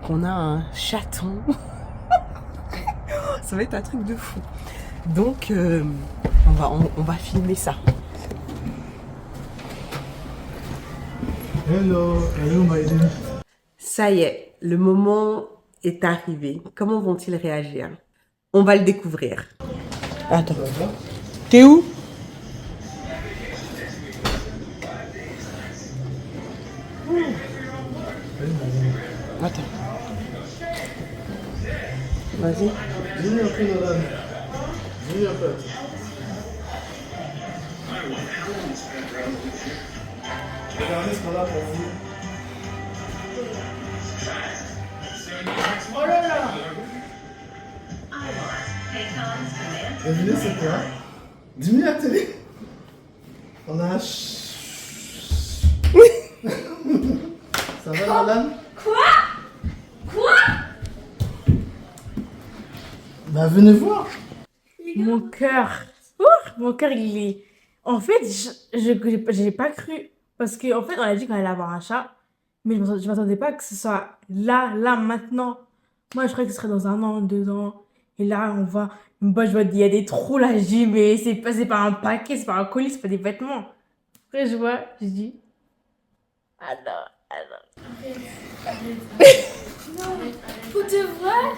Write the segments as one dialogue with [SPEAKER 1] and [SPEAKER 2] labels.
[SPEAKER 1] qu'on a un chaton. Ça va être un truc de fou. Donc, on va filmer ça.
[SPEAKER 2] Hello, hello my dear.
[SPEAKER 1] Ça y est, le moment est arrivé. Comment vont-ils réagir? On va le découvrir. Attends. T'es où? Attends. Vas-y.
[SPEAKER 2] Dis-lui un peu, madame. Dis-lui un peu. Regardez ce qu'on a pour vous. Oh là là! Devinez c'est quoi? Dis-lui la télé. On a un Ça va, madame?
[SPEAKER 3] Quoi?
[SPEAKER 2] Bah, venez voir.
[SPEAKER 3] Mon cœur, il est... En fait, j'ai pas cru. Parce qu'en fait, on a dit qu'on allait avoir un chat. Mais je m'attendais pas que ce soit là, maintenant. Moi, je croyais que ce serait dans 1 an, 2 ans. Et là, on va... Moi, je vois, il y a des trous là. Je dis, mais c'est pas un paquet, c'est pas un colis, c'est pas des vêtements. Après, je vois, je dis... Alors. Pour de vrai?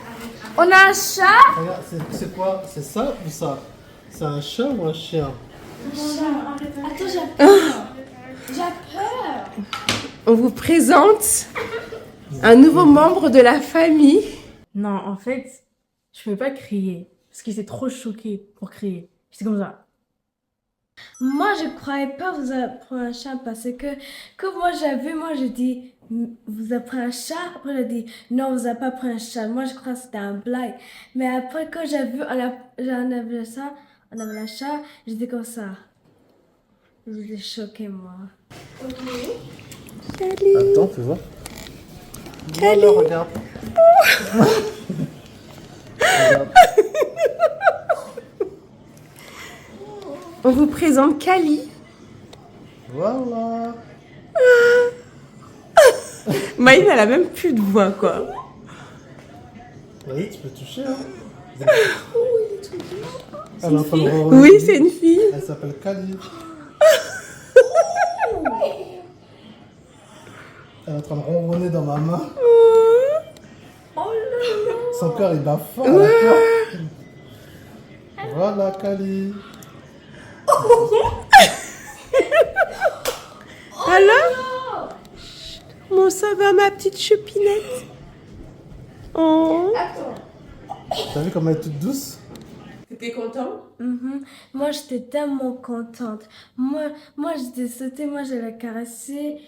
[SPEAKER 3] On a un chat?
[SPEAKER 2] Regarde, c'est quoi? C'est ça ou ça? C'est un chat ou un chien?
[SPEAKER 3] Attends, j'ai peur.
[SPEAKER 1] On vous présente un nouveau membre de la famille.
[SPEAKER 3] Non, en fait, je pouvais pas crier. Parce qu'il était trop choqué pour crier. J'étais comme ça. Moi, je croyais pas vous avez pris un chat parce que moi j'ai dit, vous avez pris un chat? Après, j'ai dit, non, vous avez pas pris un chat. Moi, je crois que c'était un blague. Mais après, quand j'ai vu, on avait un chat, j'étais comme ça. J'étais choquée, moi.
[SPEAKER 2] Attends, fais voir.
[SPEAKER 1] Allez.
[SPEAKER 2] Voilà, regarde. Regarde.
[SPEAKER 1] On vous présente Kali.
[SPEAKER 2] Voilà.
[SPEAKER 1] Maïm, elle a même plus de voix, quoi.
[SPEAKER 2] Vas-y, tu peux toucher. Hein. Elle est en train de ronronner.
[SPEAKER 1] Oui, c'est une fille.
[SPEAKER 2] Elle s'appelle Kali. Elle est en train de ronronner dans ma main. Son cœur il bat fort. Elle a peur. Voilà Kali.
[SPEAKER 1] Alors? Comment ça va, ma petite chupinette? Oh.
[SPEAKER 2] T'as vu comme elle est toute douce?
[SPEAKER 1] T'étais content?
[SPEAKER 3] Moi, j'étais tellement contente. Moi j'étais sautée, moi, je la caressée.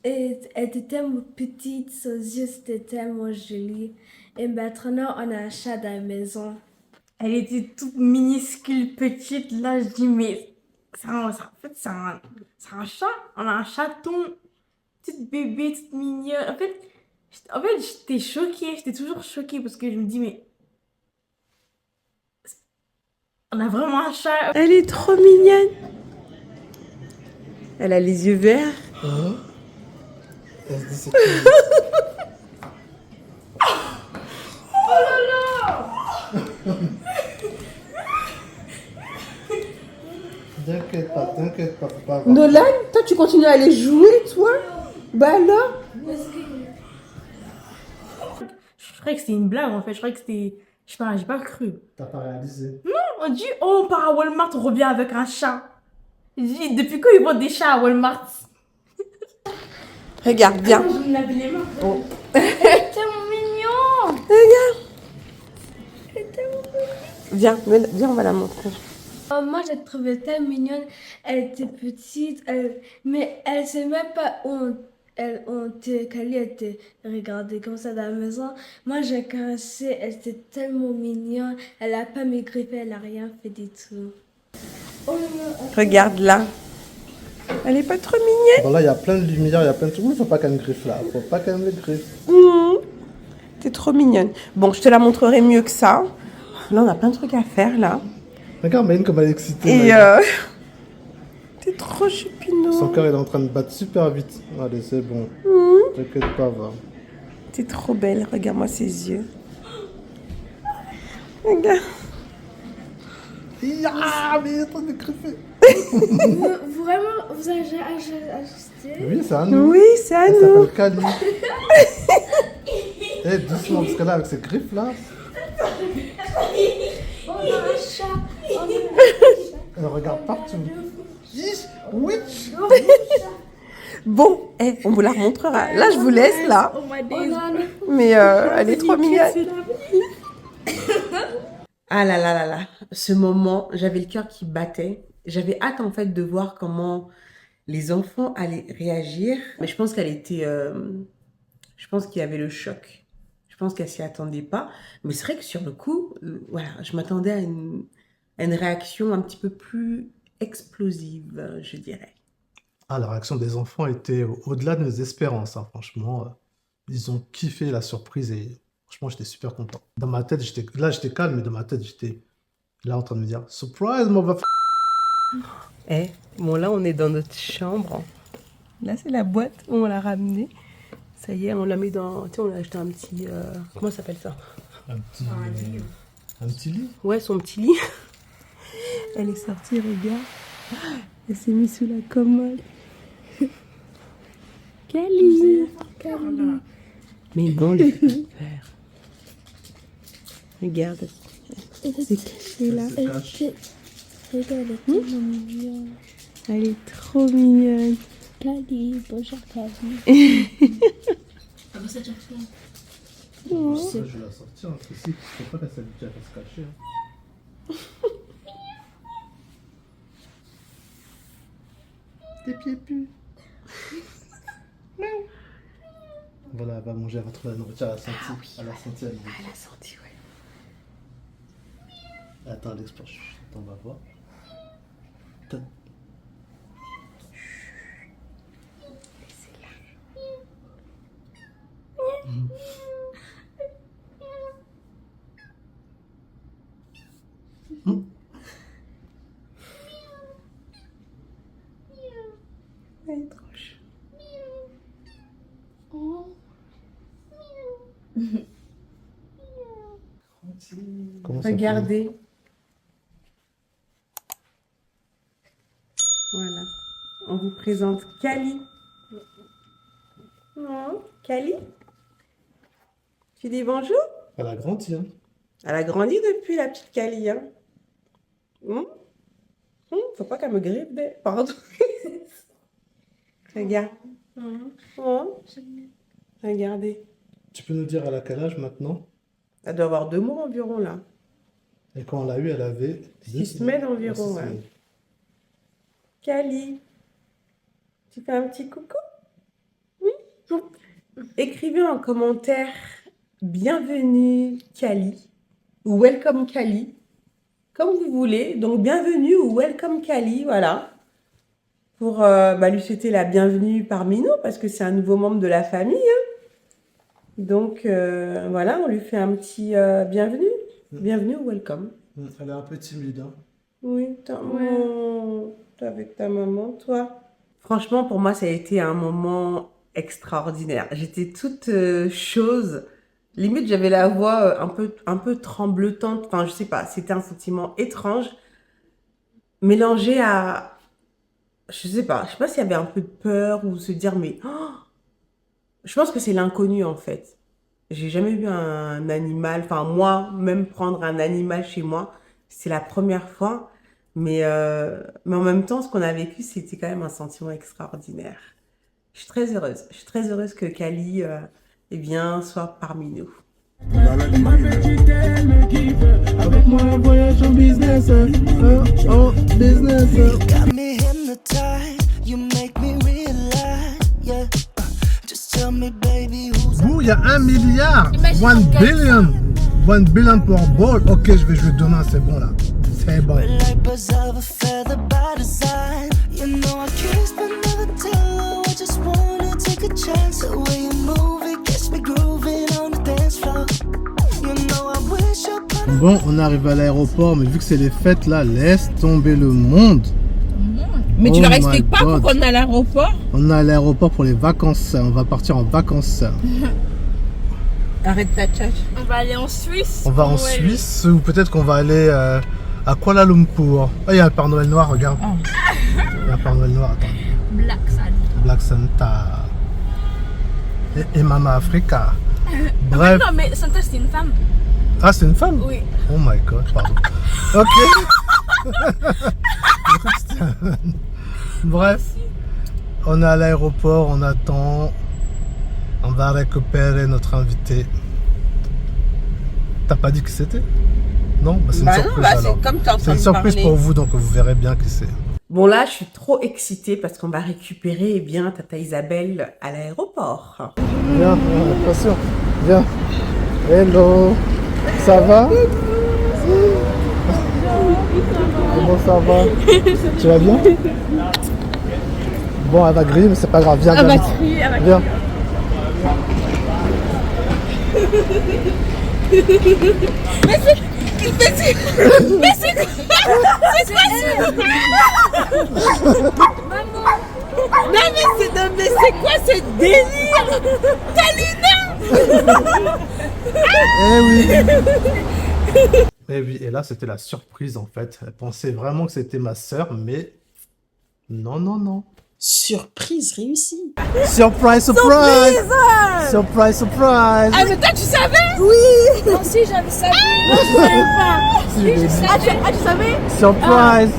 [SPEAKER 3] Et elle était tellement petite, ses yeux, c'était tellement joli. Et maintenant, on a un chat dans la maison. Elle était toute minuscule, petite. Là, je dis, mais en fait, c'est un chat. On a un chaton. Petite bébé, toute mignonne. En fait, j'étais choquée. J'étais toujours choquée parce que je me dis, mais... On a vraiment un chat.
[SPEAKER 1] Elle est trop mignonne. Elle a les yeux verts.
[SPEAKER 2] Hein? Elle se dit c'est qui? T'inquiète pas, faut pas avoir.
[SPEAKER 1] Nolan, toi, tu continues à aller jouer, toi? Bah alors?
[SPEAKER 3] Je croyais que c'était une blague en fait. Je croyais que c'était. Je sais pas, j'ai pas cru.
[SPEAKER 2] T'as pas réalisé.
[SPEAKER 3] On dit, oh, on part à Walmart, on revient avec un chat. Je dis, depuis quand ils vendent des chats à Walmart?
[SPEAKER 1] Regarde, viens.
[SPEAKER 3] Je me lave les mains.
[SPEAKER 1] Oh.
[SPEAKER 3] C'est tellement mignon.
[SPEAKER 1] Regarde. Viens, viens, on va la montrer.
[SPEAKER 3] Moi, j'ai trouvé tellement mignonne. Elle était petite, mais elle sait même pas où Kali était regardée comme ça dans la maison. Moi, j'ai caressé, elle était tellement mignonne. Elle a pas maigrifé, elle a rien fait du tout.
[SPEAKER 1] Regarde là. Elle est pas trop mignonne?
[SPEAKER 2] Bon là, il y a plein de lumière, il y a plein de trucs. Mais faut pas qu'elle me griffe là. Faut pas qu'elle me griffe.
[SPEAKER 1] T'es trop mignonne. Bon, je te la montrerai mieux que ça. Là, on a plein de trucs à faire, là.
[SPEAKER 2] Regarde Maïne comme elle est excitée.
[SPEAKER 1] Et
[SPEAKER 2] Maïne.
[SPEAKER 1] t'es trop chupino.
[SPEAKER 2] Son cœur il est en train de battre super vite. Allez, c'est bon. T'inquiète pas, va.
[SPEAKER 1] T'es trop belle, regarde-moi ses yeux. Regarde.
[SPEAKER 2] Ah, mais attends de griffer.
[SPEAKER 3] Vraiment, vous avez ajusté?
[SPEAKER 2] Oui, c'est à nous.
[SPEAKER 1] Oui, c'est à
[SPEAKER 2] Elle
[SPEAKER 1] nous.
[SPEAKER 2] s'appelle Kali. Eh, doucement, parce que là, avec ces griffes là.
[SPEAKER 3] On a un chat.
[SPEAKER 2] Elle regarde partout. Witch.
[SPEAKER 1] Bon, on vous la montrera. Là, je vous laisse, là. Mais elle est trop mignonne. Ah là là là là. Ce moment, j'avais le cœur qui battait. J'avais hâte, en fait, de voir comment les enfants allaient réagir. Mais je pense qu'elle était... je pense qu'il y avait le choc. Je pense qu'elle s'y attendait pas. Mais c'est vrai que sur le coup, voilà, je m'attendais à une réaction un petit peu plus explosive, je dirais.
[SPEAKER 2] Ah, la réaction des enfants était au-delà de nos espérances, hein, franchement. Ils ont kiffé la surprise et franchement, j'étais super content. Dans ma tête, j'étais calme, mais dans ma tête, j'étais là en train de me dire « Surprise, mon va
[SPEAKER 1] Bon là, on est dans notre chambre. Là, c'est la boîte où on l'a ramenée. Ça y est, on l'a mis dans... Tu sais, on a acheté un petit... comment ça s'appelle ça?
[SPEAKER 2] Un petit lit.
[SPEAKER 1] Ouais, son petit lit. Elle est sortie, regarde. Elle s'est mise sous la commode. Cali. Mais non, lui fait peur. Regarde. C'est caché là.
[SPEAKER 3] Regarde, elle est tellement mignonne.
[SPEAKER 1] Elle est trop mignonne.
[SPEAKER 3] Cali, bonjour Cali. Ah bah c'est déjà fait.
[SPEAKER 2] Je vais la sortir, hein, parce que si, faut pas qu'elle s'habitue à se cacher. Hein. Tes pieds puent. Voilà, elle va manger, elle va trouver la nourriture, elle a senti. Elle a senti la nourriture.
[SPEAKER 1] Elle a senti, ouais.
[SPEAKER 2] Attends, Alex, on va voir.
[SPEAKER 1] Elle est trop chou.
[SPEAKER 2] Comment ça
[SPEAKER 1] Regardez. Voilà. On vous présente Cali. Oh, Cali. Tu dis bonjour?
[SPEAKER 2] fait? Elle a grandi, hein.
[SPEAKER 1] Elle a grandi depuis la petite Cali, hein. Faut pas qu'elle me griffe, pardon. Regarde. Oh. Regardez.
[SPEAKER 2] Tu peux nous dire elle a quel âge maintenant?
[SPEAKER 1] Elle doit avoir 2 mois environ, là.
[SPEAKER 2] Et quand on l'a eu, elle avait
[SPEAKER 1] 6 semaines environ,
[SPEAKER 2] six
[SPEAKER 1] ouais.
[SPEAKER 2] semaines.
[SPEAKER 1] Cali, tu fais un petit coucou? Écrivez en commentaire bienvenue Cali ou welcome Cali, comme vous voulez. Donc bienvenue ou welcome Cali, voilà. Pour lui souhaiter la bienvenue parmi nous parce que c'est un nouveau membre de la famille. Hein. Donc voilà, on lui fait un petit bienvenue. Bienvenue ou welcome.
[SPEAKER 2] Elle est un peu timide, hein.
[SPEAKER 1] Oui, t'es avec ta maman, toi. Franchement, pour moi, ça a été un moment extraordinaire. J'étais toute chose. Limite, j'avais la voix un peu tremblotante. Enfin, je sais pas, c'était un sentiment étrange. Mélangé à... Je sais pas s'il y avait un peu de peur ou se dire, mais... Oh, je pense que c'est l'inconnu, en fait. J'ai jamais vu un animal... Enfin, moi, même prendre un animal chez moi, c'est la première fois. Mais en même temps, ce qu'on a vécu, c'était quand même un sentiment extraordinaire. Je suis très heureuse. Je suis très heureuse que Cali soit parmi nous.
[SPEAKER 2] Avec moi, un voyage en business.
[SPEAKER 4] Got me hypnotized, you make me realize, yeah. Just tell me, baby, who's
[SPEAKER 2] Vous, il y a 1 milliard. 1 billion. 1 billion pour ball. Ok, je vais jouer demain, c'est bon là. C'est bon.
[SPEAKER 4] we're like birds of a feather by design. You know I kiss but never tell her. I just wanna take a chance. The way you move it gets me grooving on the dance floor. You know I wish upon a
[SPEAKER 2] Bon, on arrive à l'aéroport, mais vu que c'est les fêtes là, laisse tomber le monde.
[SPEAKER 1] Mais tu
[SPEAKER 2] Oh
[SPEAKER 1] leur
[SPEAKER 2] my
[SPEAKER 1] expliques pas
[SPEAKER 2] God.
[SPEAKER 1] pourquoi on est à l'aéroport?
[SPEAKER 2] On est à l'aéroport pour les vacances. On va partir en vacances.
[SPEAKER 1] Arrête ta tchatch.
[SPEAKER 3] On va aller en Suisse.
[SPEAKER 2] On va en Suisse ou peut-être qu'on va aller à Kuala Lumpur. Ah, il y a un Père Noël noir, regarde. Il y a un Père Noël noir, attends.
[SPEAKER 3] Black Santa.
[SPEAKER 2] Black Santa. Et Mama Africa. Bref.
[SPEAKER 3] Non, mais Santa, c'est une femme.
[SPEAKER 2] Ah, c'est une femme?
[SPEAKER 3] Oui.
[SPEAKER 2] Oh my god, pardon. Ok. Bref, on est à l'aéroport, on attend. On va récupérer notre invité. T'as pas dit qui c'était? Non, bah, c'est une surprise
[SPEAKER 1] bah,
[SPEAKER 2] alors.
[SPEAKER 1] c'est comme t'es en
[SPEAKER 2] C'est
[SPEAKER 1] train
[SPEAKER 2] une
[SPEAKER 1] de
[SPEAKER 2] surprise
[SPEAKER 1] parler.
[SPEAKER 2] pour vous, donc vous verrez bien qui c'est.
[SPEAKER 1] Bon là, je suis trop excitée parce qu'on va récupérer eh bien Tata Isabelle à l'aéroport.
[SPEAKER 2] Viens, attention, viens. Hello, ça va? Comment ça va? Tu vas bien? Bon, elle va griller, mais c'est pas grave. Viens,
[SPEAKER 3] Elle
[SPEAKER 2] viens.
[SPEAKER 3] va crier, elle va
[SPEAKER 2] Viens.
[SPEAKER 1] Mais c'est quoi ce délire?
[SPEAKER 2] Eh oui. Eh oui, et là c'était la surprise en fait. Elle pensait vraiment que c'était ma sœur, mais non, non, non.
[SPEAKER 5] Surprise réussie.
[SPEAKER 2] Surprise, surprise! Surprise, surprise!
[SPEAKER 5] Ah, mais toi, tu savais?
[SPEAKER 3] Moi aussi, j'avais ça. Moi, je savais pas.
[SPEAKER 2] Si, je l'ai dit.
[SPEAKER 3] Tu savais?
[SPEAKER 2] Surprise!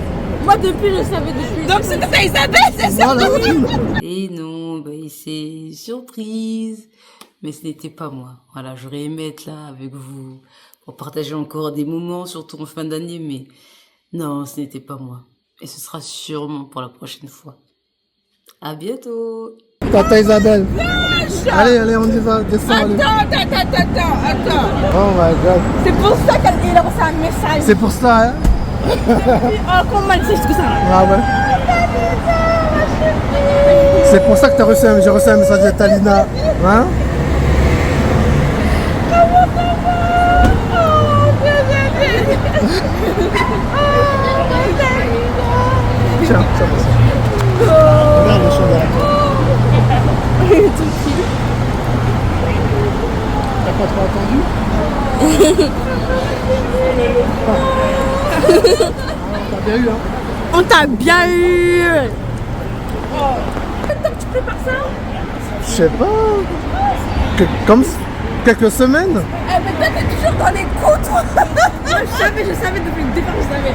[SPEAKER 3] Moi, depuis, je savais depuis.
[SPEAKER 5] Donc, c'était ta Isabelle, c'est ça?
[SPEAKER 2] Voilà.
[SPEAKER 6] Et non, c'est surprise. Mais ce n'était pas moi. Voilà, j'aurais aimé être là avec vous pour partager encore des moments, surtout en fin d'année, mais non, ce n'était pas moi. Et ce sera sûrement pour la prochaine fois. À bientôt!
[SPEAKER 2] Tata Isabelle. Allez, allez, on y va, descends. Allez.
[SPEAKER 5] Attends.
[SPEAKER 2] Oh my god.
[SPEAKER 3] C'est pour ça qu'il a reçu un message.
[SPEAKER 2] C'est pour ça, hein?
[SPEAKER 3] Oh, comment elle sait que ça?
[SPEAKER 2] Ah ouais. C'est pour ça que j'ai reçu un message de Talina. Hein? Tiens, ça passe. Regarde le chat derrière toi. T'as pas trop attendu? T'as bien eu, hein?
[SPEAKER 3] On t'a bien eu.
[SPEAKER 2] Je sais pas. Comme quelques semaines?
[SPEAKER 3] Eh, mais toi, t'es toujours dans les coups, toi. Moi, je savais depuis le départ, je savais.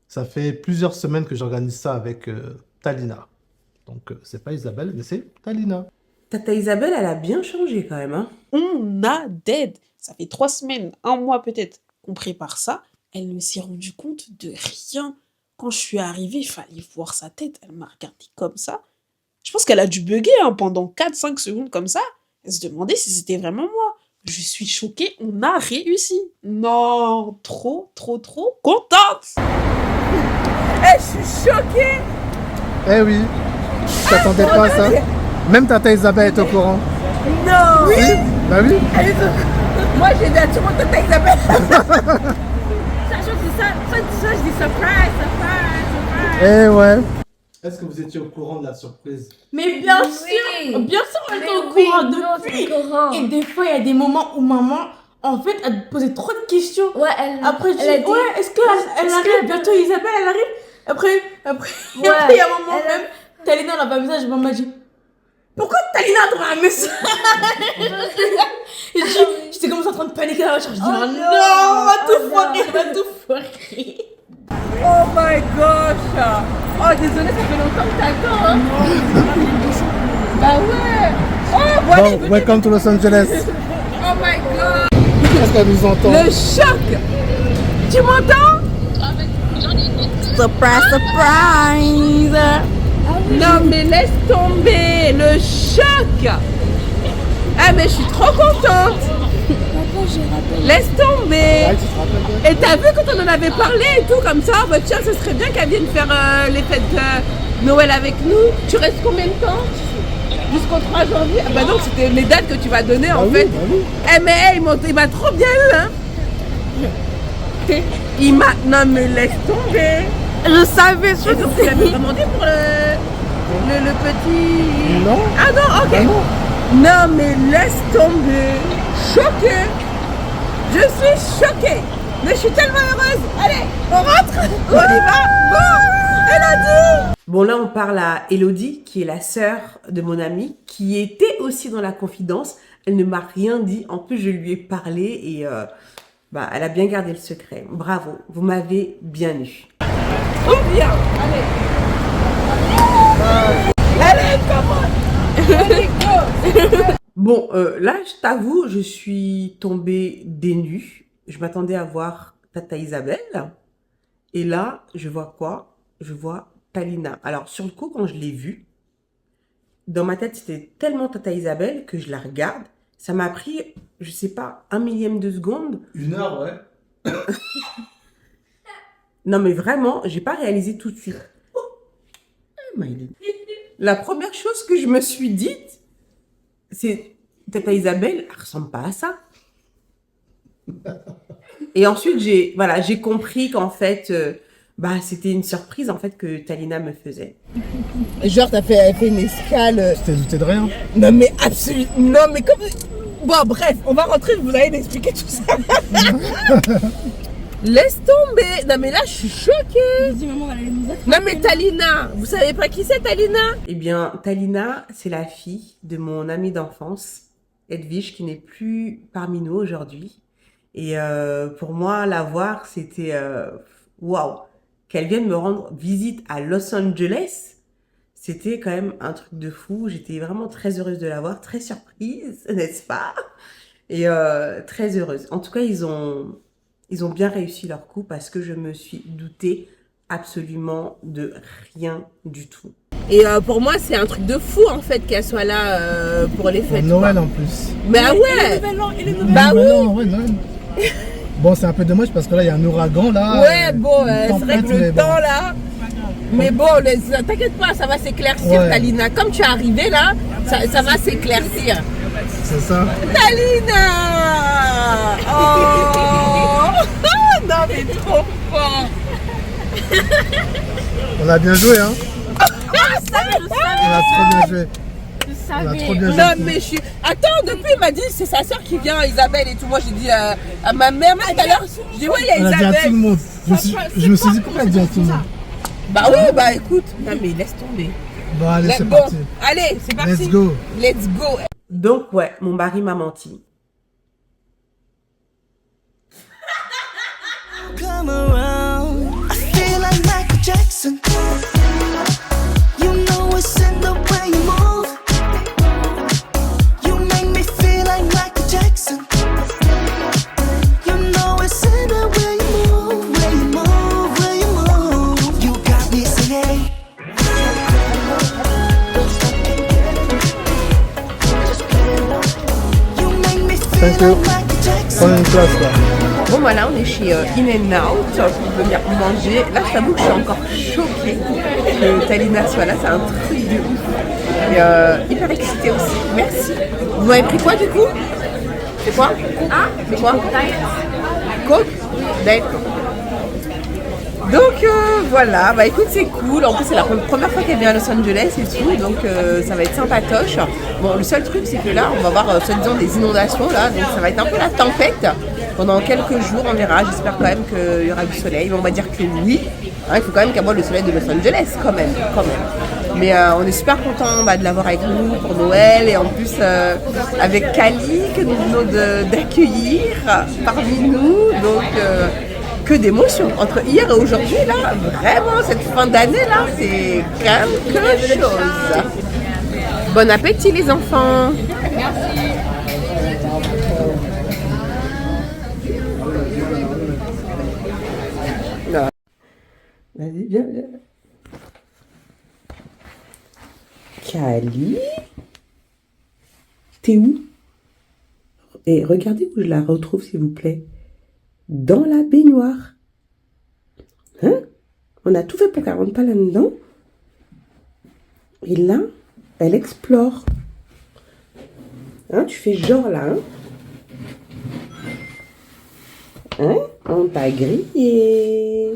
[SPEAKER 2] Ça fait plusieurs semaines que j'organise ça avec Talina. Donc, c'est pas Isabelle, mais c'est Talina.
[SPEAKER 1] Tata Isabelle, elle a bien changé quand même, hein.
[SPEAKER 5] On a d'aide. Ça fait 3 semaines, 1 mois peut-être qu'on prépare ça. Elle ne s'est rendue compte de rien. Quand je suis arrivée, il fallait voir sa tête. Elle m'a regardée comme ça. Je pense qu'elle a dû bugger pendant 4-5 secondes comme ça. Elle se demandait si c'était vraiment moi. Je suis choquée, on a réussi. Non, trop contente.
[SPEAKER 1] Eh, je suis choquée.
[SPEAKER 2] Eh oui, je t'attendais pas à ça. Même Tata Isabelle est au courant.
[SPEAKER 1] Non.
[SPEAKER 2] Oui? Bah oui.
[SPEAKER 1] Moi, j'ai dit à tout le monde Tata Isabelle.
[SPEAKER 3] Sachant que ça, je dis surprise.
[SPEAKER 2] Eh ouais. Est-ce que vous étiez au courant de la surprise?
[SPEAKER 3] Mais bien sûr, on était au courant depuis. Et des fois, il y a des moments où maman, en fait, elle posait trop de questions.
[SPEAKER 7] Ouais, elle.
[SPEAKER 3] Après, je dis,
[SPEAKER 7] elle a dit-
[SPEAKER 3] ouais, est-ce qu'elle arrive bientôt, Isabelle, elle arrive? Après, après,
[SPEAKER 7] Ouais,
[SPEAKER 3] il y a un moment
[SPEAKER 7] elle a-
[SPEAKER 3] même, Talina n'a pas un message, maman m'a dit, pourquoi Talina a trouvé un message? Et j'étais comme ça en train de paniquer dans la chambre. Je dis, oh non, on va tout foirer.
[SPEAKER 1] Oh my gosh. Oh, désolé, ça fait longtemps que t'attends, hein. Bah ouais. Oh, bon, allez,
[SPEAKER 2] Bon, welcome to Los Angeles.
[SPEAKER 1] oh my god.
[SPEAKER 2] Est-ce qu'elle nous entend?
[SPEAKER 1] Le choc. Tu m'entends? Surprise. Non, mais laisse tomber. Le choc. Ah, mais je suis trop contente. Laisse tomber.
[SPEAKER 2] Ouais, tu te rappelles?
[SPEAKER 1] Et t'as vu quand on en avait parlé et tout comme ça, bah tiens, ce serait bien qu'elle vienne faire les fêtes de Noël avec nous. Tu restes combien de temps? Jusqu'au 3 janvier. Ah bah non, c'était les dates que tu vas donner en
[SPEAKER 2] Bah oui,
[SPEAKER 1] fait.
[SPEAKER 2] bah oui.
[SPEAKER 1] Eh mais hey, il m'a trop bien eu, hein. Non mais laisse tomber.
[SPEAKER 3] Je savais,
[SPEAKER 1] Et donc tu l'avais demandé pour le petit...
[SPEAKER 2] Non.
[SPEAKER 1] Ah non, ok.
[SPEAKER 2] Bah non.
[SPEAKER 1] Non mais laisse tomber. Choquée. Je suis choquée. Mais je suis tellement heureuse. Allez, on rentre. On y va. Bon, Elodie. Bon là on parle à Elodie qui est la sœur de mon amie qui était aussi dans la confidence. Elle ne m'a rien dit. En plus je lui ai parlé et bah, elle a bien gardé le secret. Bravo, vous m'avez bien eu. Trop bien. Allez, come on. Allez, go. Bon, là, je t'avoue, je suis tombée des nues. Je m'attendais à voir Tata Isabelle. Et là, je vois quoi? Je vois Talina. Alors, sur le coup, quand je l'ai vue, dans ma tête, c'était tellement Tata Isabelle que je la regarde. Ça m'a pris, je sais pas, 1 millième de seconde.
[SPEAKER 2] 1 heure, ouais.
[SPEAKER 1] Non, mais vraiment, j'ai pas réalisé tout de suite. La première chose que je me suis dite, c'est Tata Isabelle, elle ressemble pas à ça. Et ensuite, j'ai compris qu'en fait, bah, c'était une surprise en fait que Talina me faisait. Genre, elle fait une escale.
[SPEAKER 2] Tu t'es douté de rien?
[SPEAKER 1] Non, mais absolument. Non, mais comme. Bon, bref, on va rentrer, vous allez m'expliquer tout ça. Laisse tomber. Non, mais là, je suis choquée. Non, mais Talina, vous savez pas qui c'est Talina? Eh bien, Talina, c'est la fille de mon amie d'enfance, Edwige, qui n'est plus parmi nous aujourd'hui. Et pour moi, la voir, c'était waouh. Qu'elle vienne me rendre visite à Los Angeles, c'était quand même un truc de fou. J'étais vraiment très heureuse de la voir, très surprise, n'est-ce pas? Et très heureuse. En tout cas, ils ont bien réussi leur coup parce que je me suis doutée absolument de rien du tout. Et pour moi, c'est un truc de fou en fait qu'elle soit là pour les fêtes.
[SPEAKER 2] Noël en plus.
[SPEAKER 1] Bah ouais. Bah
[SPEAKER 2] Noël,
[SPEAKER 1] oui.
[SPEAKER 2] ouais, Noël. Bon, c'est un peu dommage parce que là, il y a un ouragan là.
[SPEAKER 1] Ouais, bon, c'est vrai
[SPEAKER 2] tempête,
[SPEAKER 1] que le
[SPEAKER 2] mais bon.
[SPEAKER 1] temps là. Mais bon, t'inquiète pas, ça va s'éclaircir,
[SPEAKER 2] Ouais.
[SPEAKER 1] Talina. Comme tu es arrivée là, ça va s'éclaircir.
[SPEAKER 2] C'est ça.
[SPEAKER 1] Talina! Oh! Non, mais trop fort!
[SPEAKER 2] On a bien joué, hein.
[SPEAKER 3] Ça, je
[SPEAKER 2] On a trop bien joué.
[SPEAKER 3] savais.
[SPEAKER 2] On a trop bien joué.
[SPEAKER 1] Non, mais je suis. Attends, depuis, il m'a dit c'est sa soeur qui vient, Isabelle et tout. Moi, j'ai dit à ma mère, tout à l'heure, je dis ouais, il y a
[SPEAKER 2] On a dit à tout le
[SPEAKER 1] Isabelle.
[SPEAKER 2] monde. Je me suis dit pourquoi elle dit à tout le monde.
[SPEAKER 1] Bah oui, bah écoute. Non, mais laisse tomber.
[SPEAKER 2] Bon, allez, c'est
[SPEAKER 1] Bon,
[SPEAKER 2] parti.
[SPEAKER 1] allez, c'est parti.
[SPEAKER 2] Let's go.
[SPEAKER 1] Let's go. Donc, ouais, mon mari m'a menti.
[SPEAKER 4] Come around. I feel like Michael Jackson. You know it's in the way you move. You make me feel like Michael Jackson. You know it's in the way you move, way you move, way you move. You got me singing. You make me feel
[SPEAKER 2] Thank you.
[SPEAKER 4] like Michael Jackson.
[SPEAKER 2] Prenez une place là.
[SPEAKER 1] Bon, voilà, on est chez In-N-Out pour venir manger. Là, je t'avoue que je suis encore choquée que Talina soit là. C'est un truc de ouf. Et hyper excitée aussi. Merci. Vous m'avez pris quoi du coup? C'est quoi? Ah, c'est quoi? Coke? Diet Coke. Donc voilà, bah écoute, c'est cool. En plus, c'est la première fois qu'elle vient à Los Angeles et tout, donc ça va être sympatoche. Bon, le seul truc, c'est que là, on va avoir soi-disant des inondations là, donc ça va être un peu la tempête. Pendant quelques jours, on verra. J'espère quand même qu'il y aura du soleil. Mais on va dire que oui. Hein, il faut quand même qu'elle voit le soleil de Los Angeles, quand même. Mais on est super contents de l'avoir avec nous pour Noël. Et en plus, avec Kali, que nous venons d'accueillir parmi nous. Donc, que d'émotions. Entre hier et aujourd'hui, là, vraiment, cette fin d'année, là, c'est quelque chose. Bon appétit, les enfants. Vas-y, viens. Kali? T'es où? Et regardez où je la retrouve, s'il vous plaît. Dans la baignoire. Hein? On a tout fait pour qu'elle rentre pas là-dedans. Et là, elle explore. Hein? Tu fais genre là, hein? Hein? On t'a grillé.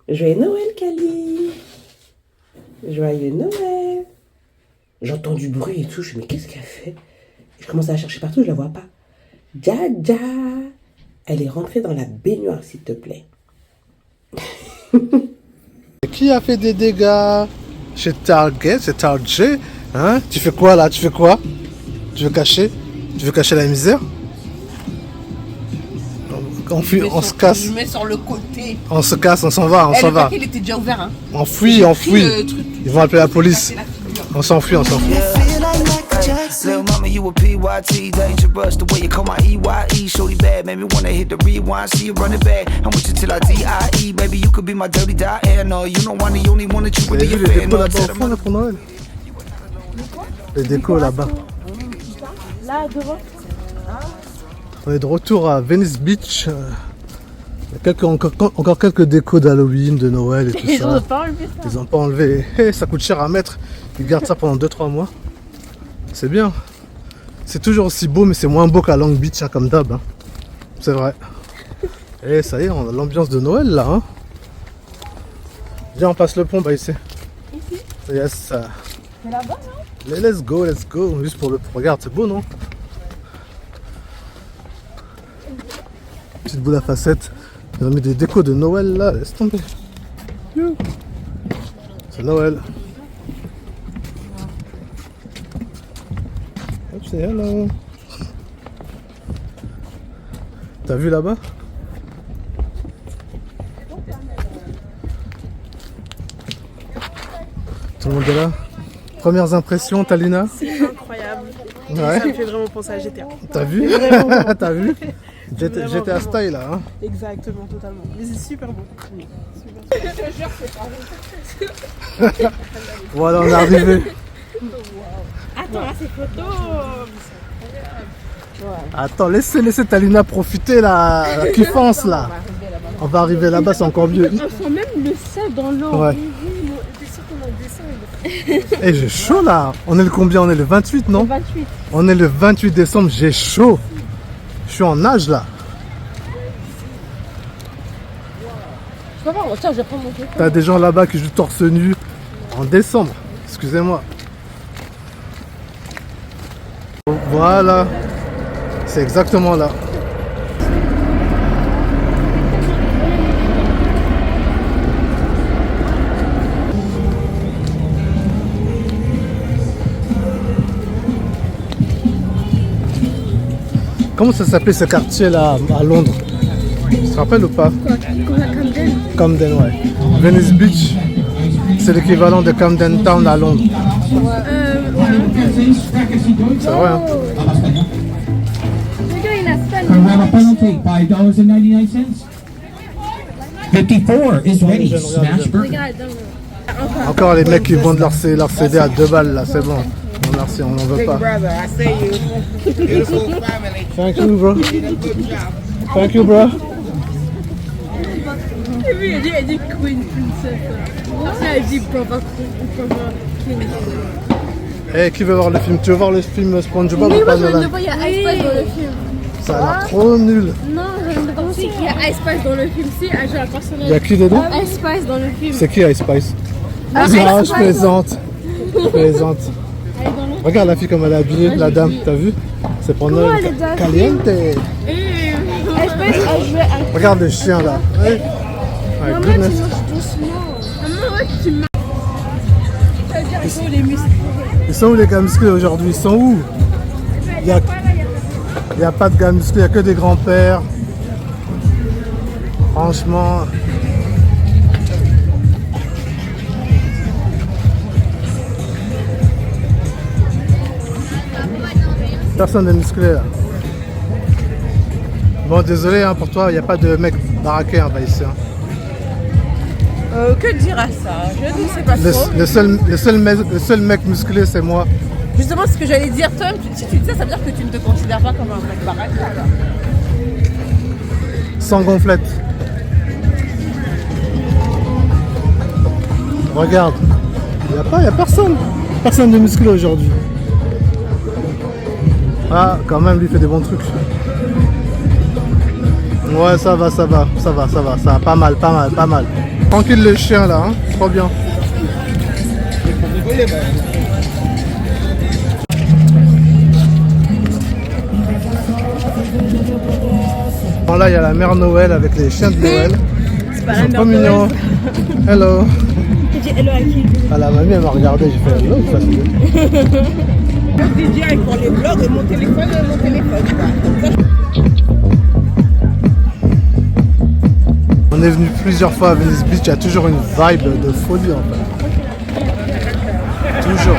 [SPEAKER 1] Joyeux Noël, Kali. Joyeux Noël. J'entends du bruit et tout. Je me dis, mais qu'est-ce qu'elle fait? Je commence à la chercher partout, je la vois pas. Dja, elle est rentrée dans la baignoire, s'il te plaît.
[SPEAKER 2] Qui a fait des dégâts chez Target, c'est Target, hein? Tu fais quoi là? Tu fais quoi? Tu veux cacher? Tu veux cacher la misère? On fuit, on se casse.
[SPEAKER 1] Je mets sur le côté.
[SPEAKER 2] On se casse, on s'en va, on s'en
[SPEAKER 1] Le
[SPEAKER 2] va.
[SPEAKER 1] paquet, il était déjà ouvert, hein.
[SPEAKER 2] On fuit, on fuit. Ils vont appeler la police. On s'enfuit, on s'enfuit.
[SPEAKER 4] Feel like Michael Jackson. Little mama, you a PYT, dangerous. The way you call my EYE, shorty bad, made me wanna hit the rewind. See you running back. I'm with you till I DIE. Baby, you could be my dirty Diana. You know I'm the only one that you
[SPEAKER 2] Vous
[SPEAKER 4] really
[SPEAKER 2] avez vu
[SPEAKER 4] a
[SPEAKER 2] les
[SPEAKER 4] fan
[SPEAKER 2] décos
[SPEAKER 4] of.
[SPEAKER 2] là-bas au fond là pour Noël? Les décos là-bas.
[SPEAKER 3] Là, devant.
[SPEAKER 2] On est de retour à Venice Beach. Il y a encore quelques décos d'Halloween, de Noël et tout
[SPEAKER 3] Ils
[SPEAKER 2] ça.
[SPEAKER 3] ont pas enlevé ça.
[SPEAKER 2] Ils ont pas enlevé. Eh, ça coûte cher à mettre. Ils gardent ça pendant 2-3 mois. C'est bien. C'est toujours aussi beau, mais c'est moins beau qu'à Long Beach, hein, comme d'hab. Hein. C'est vrai. Et ça y est, on a l'ambiance de Noël là. Hein. Viens, on passe le pont, bah ici. Ici? Yes.
[SPEAKER 3] C'est là-bas, non?
[SPEAKER 2] Let's go, let's go. Juste pour le. Regarde, c'est beau, non? Petite boule à facettes. Ils ont mis des décos de Noël là, laisse tomber. You. C'est Noël. Hop, c'est hello. T'as vu là-bas? Tout le monde est là. Premières impressions, Talina?
[SPEAKER 5] C'est incroyable.
[SPEAKER 2] Ouais.
[SPEAKER 5] Ça me fait vraiment penser à GTA.
[SPEAKER 2] T'as vu? T'as vu? GTA style là. Hein.
[SPEAKER 5] Exactement, totalement. Mais c'est super beau.
[SPEAKER 2] Voilà, on est arrivé.
[SPEAKER 3] Attends, ces photos.
[SPEAKER 2] Attends, laissez Talina profiter la kiffance là. On va arriver là-bas, c'est encore mieux.
[SPEAKER 3] On sent même le sel dans l'eau.
[SPEAKER 2] Ouais.
[SPEAKER 3] T'es sûr qu'on en descend?
[SPEAKER 2] Eh, j'ai chaud là. On est le combien? On est le 28, non?
[SPEAKER 3] 28.
[SPEAKER 2] On est le 28 décembre, j'ai chaud. Je suis en nage là.
[SPEAKER 3] Je peux voir, tiens, je vais prendre mon téléphone.
[SPEAKER 2] T'as des gens là-bas qui jouent torse nu en décembre. Excusez-moi. Voilà. C'est exactement là. Comment ça s'appelait ce quartier là à Londres? Tu te rappelles ou pas?
[SPEAKER 3] Camden.
[SPEAKER 2] Camden, ouais. Venice Beach, c'est l'équivalent de Camden Town à Londres. C'est vrai, hein?
[SPEAKER 7] Around penalty, $5.99. 54 is ready. Smash burger.
[SPEAKER 2] Encore les mecs qui vendent leur CD à 2 balles là, c'est bon. Non, merci, on n'en veut pas. Thank you, bro. Thank you, bro.
[SPEAKER 3] Elle dit Queen Princess. Après, elle dit Proper King.
[SPEAKER 2] Eh, qui veut voir le film? Tu veux voir le film SpongeBob
[SPEAKER 3] Oui,
[SPEAKER 2] ou
[SPEAKER 3] moi
[SPEAKER 2] pas,
[SPEAKER 3] je viens de
[SPEAKER 2] Nolan?
[SPEAKER 3] voir, il y a Ice Spice dans le film.
[SPEAKER 2] Ça a l'air trop nul.
[SPEAKER 3] Non, je viens de voir aussi qu'il y a Ice Spice dans le film. Si, elle joue un
[SPEAKER 2] Il y a
[SPEAKER 3] personnage.
[SPEAKER 2] qui dedans?
[SPEAKER 3] Ice Spice dans le film.
[SPEAKER 2] C'est qui Ice Spice?
[SPEAKER 3] Ah,
[SPEAKER 2] Ah,
[SPEAKER 3] Ice
[SPEAKER 2] je
[SPEAKER 3] Spice.
[SPEAKER 2] plaisante. Je plaisante.
[SPEAKER 3] Elle est dans le
[SPEAKER 2] Regarde la fille comme elle est habillée, la dame, t'as vu? C'est pour Noël.
[SPEAKER 3] elle est déjà
[SPEAKER 2] Caliente.
[SPEAKER 3] Ice Spice a joué un.
[SPEAKER 2] Regarde le chien là. Ouais. My
[SPEAKER 3] Maman,
[SPEAKER 2] goodness.
[SPEAKER 3] tu manges doucement. Maman, ouais, tu manges. Ça veut dire qu'ils sont les muscles.
[SPEAKER 2] Ils sont où les gars musclés aujourd'hui? Ils sont où? Il y a pas de gars musclés, il n'y a que des grands-pères. Franchement. Personne n'est musclé là. Bon, désolé hein, pour toi, il n'y a pas de mec baraqué hein, ici. Hein.
[SPEAKER 1] Que dire à ça? Je ne sais pas trop.
[SPEAKER 2] Le seul mec musclé, c'est moi.
[SPEAKER 1] Justement, ce que j'allais dire, Tom, si tu dis ça, ça veut dire que tu ne te considères pas comme un mec baraque, alors.
[SPEAKER 2] Sans gonflette. Regarde. Il n'y a personne. Personne de musclé aujourd'hui. Ah, quand même, lui fait des bons trucs. Ouais, ça va. Pas mal. Tranquille le chien là, hein. Trop bien. Bon, là, il y a la mère Noël avec les chiens de Noël.
[SPEAKER 3] C'est pas
[SPEAKER 2] Ils
[SPEAKER 3] la
[SPEAKER 2] sont
[SPEAKER 3] mère
[SPEAKER 2] trop mignons. Hello.
[SPEAKER 3] J'ai dit hello à qui?
[SPEAKER 2] Ah, la mamie, elle m'a regardé. J'ai fait hello. Ça, c'est...
[SPEAKER 1] DJI pour les vlogs et mon téléphone,
[SPEAKER 2] On est venu plusieurs fois à Venice Beach. Il y a toujours une vibe de folie, en fait. Toujours.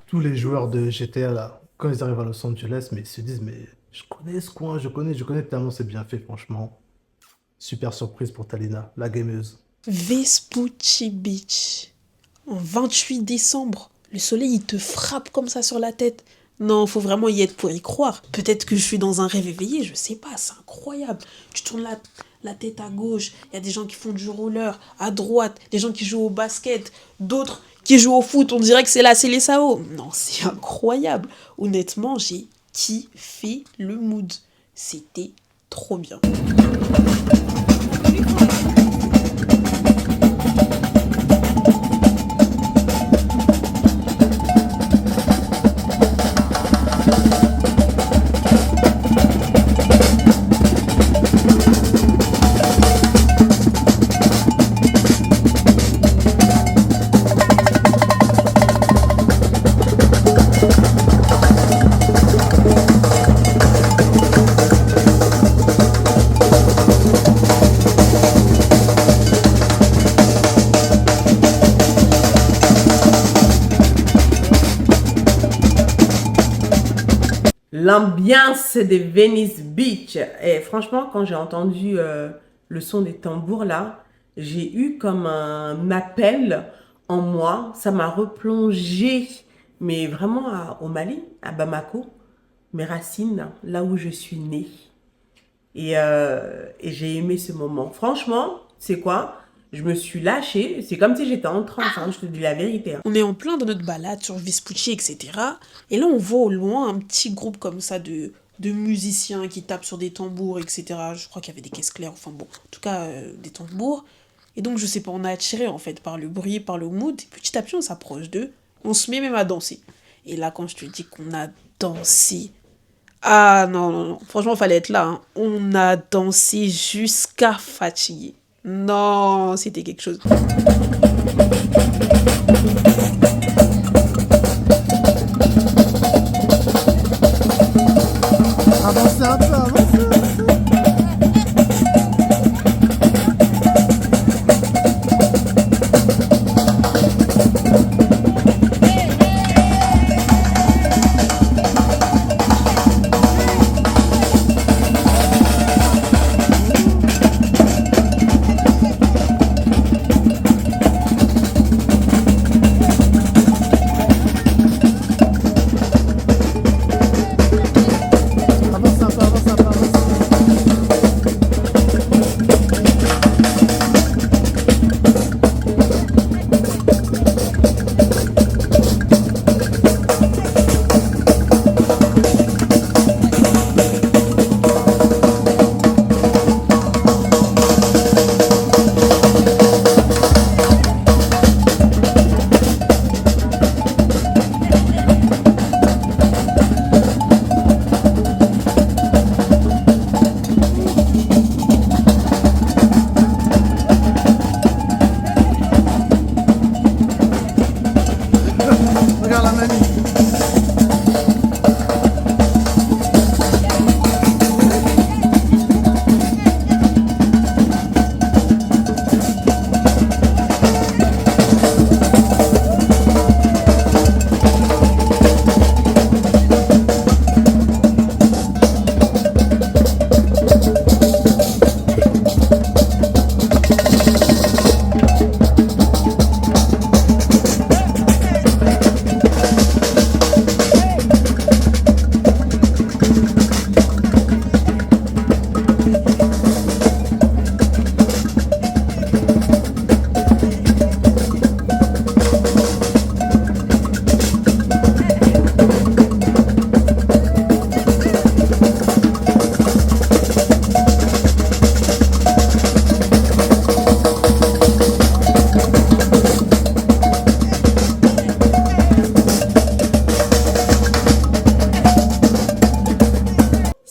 [SPEAKER 2] Tous les joueurs de GTA, là, quand ils arrivent à Los Angeles, mais ils se disent, mais je connais ce coin, je connais tellement c'est bien fait, franchement. Super surprise pour Talina, la gameuse.
[SPEAKER 5] Vespucci Beach. En 28 décembre. Le soleil, il te frappe comme ça sur la tête. Non, faut vraiment y être pour y croire. Peut-être que je suis dans un rêve éveillé, je sais pas, c'est incroyable. Tu tournes la tête à gauche, il y a des gens qui font du roller, à droite, des gens qui jouent au basket, d'autres qui jouent au foot, on dirait que c'est la Célessao. Non, c'est incroyable. Honnêtement, j'ai kiffé le mood. C'était trop bien.
[SPEAKER 1] L'ambiance de Venice Beach. Et franchement, quand j'ai entendu le son des tambours là, j'ai eu comme un appel en moi. Ça m'a replongé, mais vraiment au Mali, à Bamako, mes racines, là où je suis née. Et j'ai aimé ce moment. Franchement, c'est quoi? Je me suis lâchée. C'est comme si j'étais en transe, hein, je te dis la vérité. Hein.
[SPEAKER 5] On est en plein dans notre balade sur Vespucci, etc. Et là, on voit au loin un petit groupe comme ça de musiciens qui tapent sur des tambours, etc. Je crois qu'il y avait des caisses claires, enfin bon, en tout cas, des tambours. Et donc, je sais pas, on a attiré en fait par le bruit, par le mood. Et petit à petit, on s'approche d'eux. On se met même à danser. Et là, quand je te dis qu'on a dansé... Ah non, non, non. Franchement, fallait être là. Hein. On a dansé jusqu'à fatiguer. Non, c'était quelque chose.
[SPEAKER 2] Avancez un peu, avancez un peu.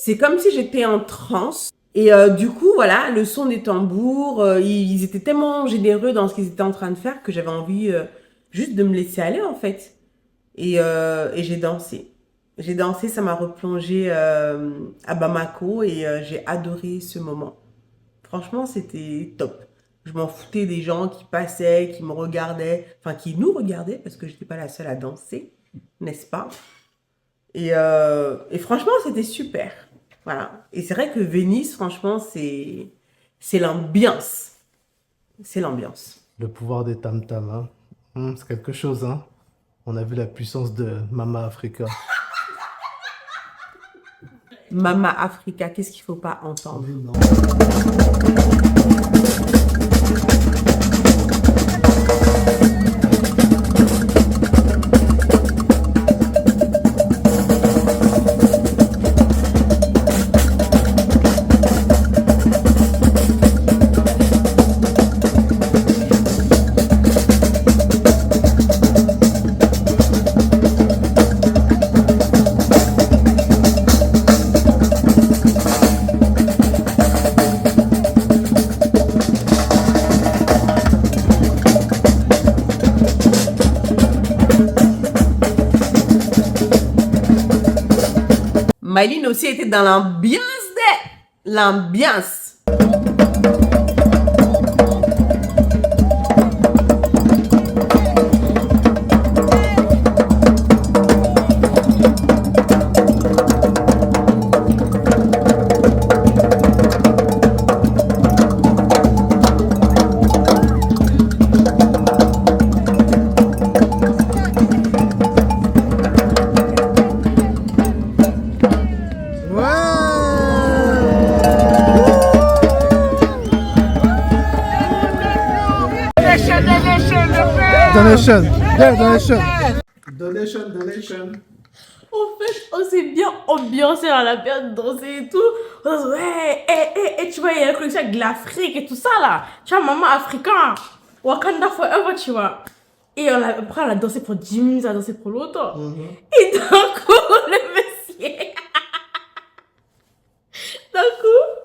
[SPEAKER 1] C'est comme si j'étais en transe. Et du coup, voilà, le son des tambours, ils étaient tellement généreux dans ce qu'ils étaient en train de faire que j'avais envie juste de me laisser aller, en fait. Et j'ai dansé. J'ai dansé, ça m'a replongé à Bamako et j'ai adoré ce moment. Franchement, c'était top. Je m'en foutais des gens qui passaient, qui me regardaient, enfin qui nous regardaient parce que j'étais pas la seule à danser, n'est-ce pas? Et franchement, c'était super. Voilà. Et c'est vrai que Venise, franchement, c'est l'ambiance. C'est l'ambiance.
[SPEAKER 2] Le pouvoir des tam-tams, hein. C'est quelque chose, hein. On a vu la puissance de Mama Africa.
[SPEAKER 1] Mama Africa, qu'est-ce qu'il faut pas entendre?
[SPEAKER 2] Non.
[SPEAKER 1] Myline aussi était dans l'ambiance l'ambiance.
[SPEAKER 2] Donation. Yeah, donation. Donation.
[SPEAKER 3] En fait, on s'est bien ambiancé à la période de danser et tout. On s'est dit, ouais, tu vois, il y a la connexion avec l'Afrique et tout ça là. Tu vois, maman africain, Wakanda forever, tu vois. Et après, on a dansé pour 10 minutes, on a dansé pour longtemps. Et d'un coup, le monsieur,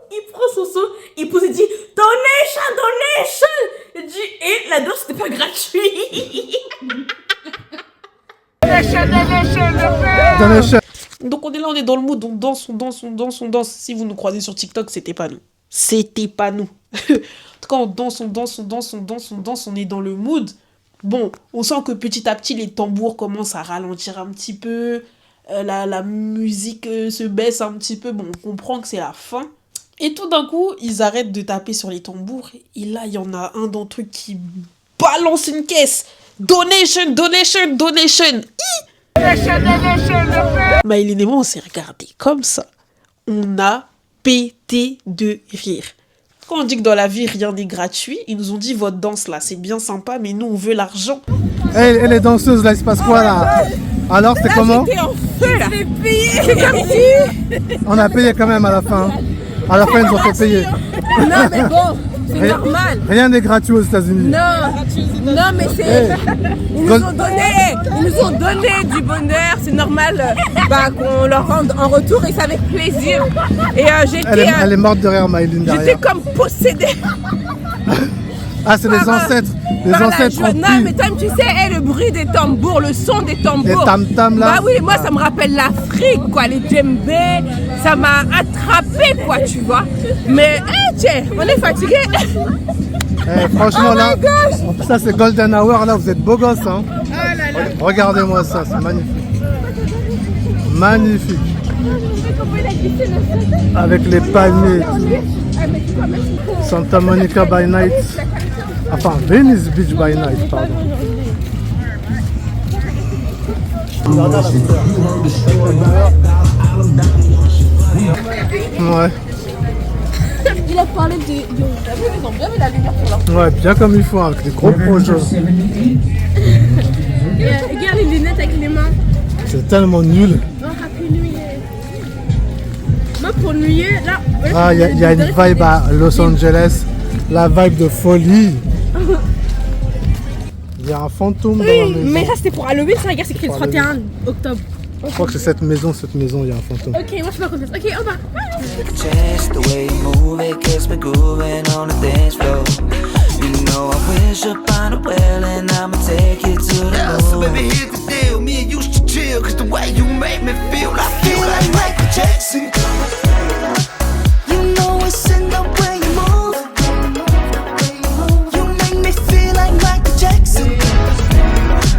[SPEAKER 3] il prend son son, il pose et dit, donation. Il dit, et la danse, c'était pas gratuit.
[SPEAKER 2] Donation.
[SPEAKER 5] Donc on est là, on est dans le mood, on danse. Si vous nous croisez sur TikTok, c'était pas nous. En tout cas, on danse, on est dans le mood. Bon, on sent que petit à petit, les tambours commencent à ralentir un petit peu. La musique se baisse un petit peu. Bon, on comprend que c'est la fin. Et tout d'un coup, ils arrêtent de taper sur les tambours. Et là, il y en a un d'entre eux qui balance une caisse. Donation. Myline et moi, on s'est regardés comme ça. On a pété de rire. Quand on dit que dans la vie, rien n'est gratuit, ils nous ont dit, votre danse là, c'est bien sympa, mais nous, on veut l'argent.
[SPEAKER 2] Hey, les danseuses, là, il se passe quoi, là? Alors, c'est comment?
[SPEAKER 1] J'étais en feu, là. C'est comme si...
[SPEAKER 2] On a payé quand même à la fin. À la fin, ils nous ont fait payer.
[SPEAKER 1] Non, mais bon, c'est normal.
[SPEAKER 2] Rien n'est gratuit aux États-Unis.
[SPEAKER 1] Non, mais c'est...
[SPEAKER 2] Hey.
[SPEAKER 1] Ils nous ont donné du bonheur, c'est normal qu'on leur rende en retour et c'est avec plaisir. Et
[SPEAKER 2] Elle est morte de rire, Myline, derrière.
[SPEAKER 1] j'étais comme possédée.
[SPEAKER 2] Ah, c'est les ancêtres. Les
[SPEAKER 1] par la
[SPEAKER 2] ancêtres
[SPEAKER 1] joie.
[SPEAKER 2] ont
[SPEAKER 1] Non,
[SPEAKER 2] pris
[SPEAKER 1] mais toi, tu sais, le bruit des tambours, le son des tambours.
[SPEAKER 2] les tam-tams, là.
[SPEAKER 1] Bah oui, moi, ça me rappelle l'Afrique, quoi, les djembés. Ça m'a attrapé, quoi, tu vois. Mais, tiens, on est fatigué.
[SPEAKER 2] Eh, franchement, là, ça, c'est Golden Hour, là, vous êtes beau gosse, hein. Regardez-moi ça, c'est magnifique. Magnifique. Avec les palmiers et tout. Santa Monica by night. Enfin, Venice Beach by night, pardon. Ouais.
[SPEAKER 3] Il a parlé de... Ils ont bien mis la lumière sur leur...
[SPEAKER 2] Ouais, bien comme il faut, avec des gros projets.
[SPEAKER 3] Regarde les lunettes avec les mains.
[SPEAKER 2] C'est tellement nul.
[SPEAKER 3] Oh, Happy New Year. Moi, pour New Year, là...
[SPEAKER 2] Ah, il y a une vibe à Los Angeles, la vibe de folie. Il y a un fantôme dans la
[SPEAKER 3] Oui,
[SPEAKER 2] maison.
[SPEAKER 3] mais ça, c'était pour Halloween, ça, regarde, c'est écrit le 31 octobre.
[SPEAKER 2] Je crois que c'est cette maison, il y a un fantôme.
[SPEAKER 3] Ok, moi je suis pas confiance. Ok, on va.
[SPEAKER 4] Just the way you move it gets me grooving on the dance floor. You know I wish upon a well and I'ma take you to the moon. So baby, here's the deal. Me and you should chill, cause the way you make me feel, I feel like Michael Jackson. You know it's in the way you move. You make me feel like Michael Jackson.